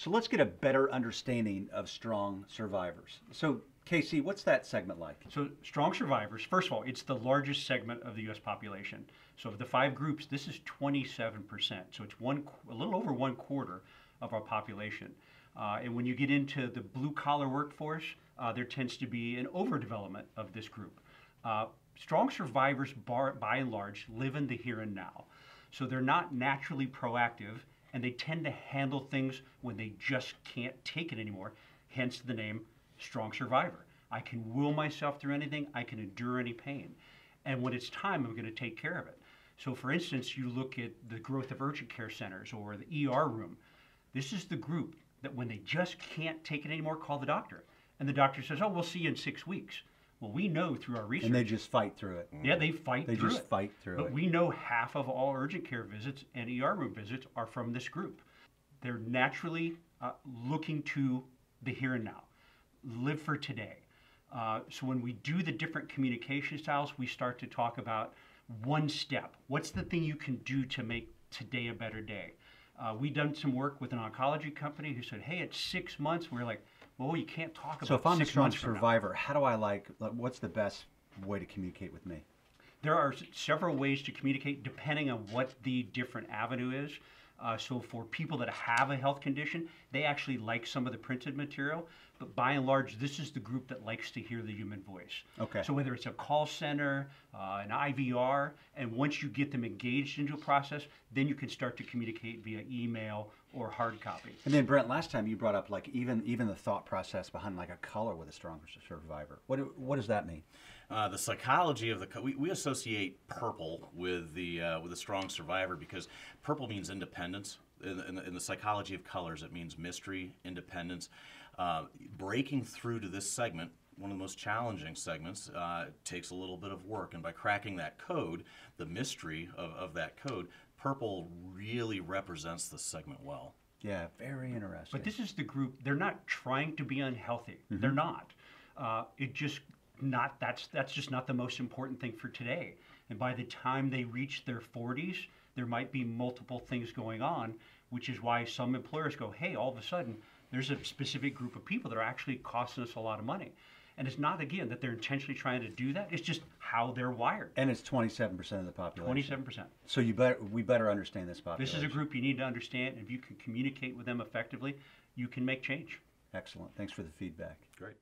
So let's get a better understanding of strong survivors. So Casey, what's that segment like? So strong survivors, first of all, it's the largest segment of the U.S. population. So of the 5 groups, this is 27%. So it's a little over 1/4 of our population. And when you get into the blue-collar workforce, there tends to be an overdevelopment of this group. Strong survivors, by and large, live in the here and now. So they're not naturally proactive, and they tend to handle things when they just can't take it anymore, hence the name strong survivor. I can will myself through anything, I can endure any pain. And when it's time, I'm going to take care of it. So for instance, you look at the growth of urgent care centers or the ER room. This is the group that when they just can't take it anymore, call the doctor. And the doctor says, oh, we'll see you in 6 weeks. Well, we know through our research. And they just fight through it. Yeah, they fight through it. They just fight through it. But we know half of all urgent care visits and ER room visits are from this group. They're naturally looking to the here and now, live for today. So when we do the different communication styles, we start to talk about one step. What's the thing you can do to make today a better day? We've done some work with an oncology company who said, hey, it's 6 months. We're like, well, you can't talk about 6 months. So if I'm a strong from now. survivor, how do I what's the best way to communicate with me? There are several ways to communicate depending on what the different avenue is. So for people that have a health condition, they actually like some of the printed material, but by and large, this is the group that likes to hear the human voice. Okay. So whether it's a call center, an IVR, and once you get them engaged into a process, then you can start to communicate via email or hard copy. And then Brent, last time you brought up like even the thought process behind like a color with a strong survivor. What does that mean? The psychology of we associate purple with the strong survivor because purple means independence. In the psychology of colors, it means mystery, independence. Breaking through to this segment, one of the most challenging segments, takes a little bit of work. And by cracking that code, the mystery of that code, purple really represents this segment well. Yeah, very interesting. But this is the group, they're not trying to be unhealthy. Mm-hmm. They're not. That's just not the most important thing for today. And by the time they reach their 40s, there might be multiple things going on, which is why some employers go, hey, all of a sudden, there's a specific group of people that are actually costing us a lot of money. And it's not, again, that they're intentionally trying to do that. It's just how they're wired. And it's 27% of the population. 27%. So we better understand this population. This is a group you need to understand. If you can communicate with them effectively, you can make change. Excellent. Thanks for the feedback. Great.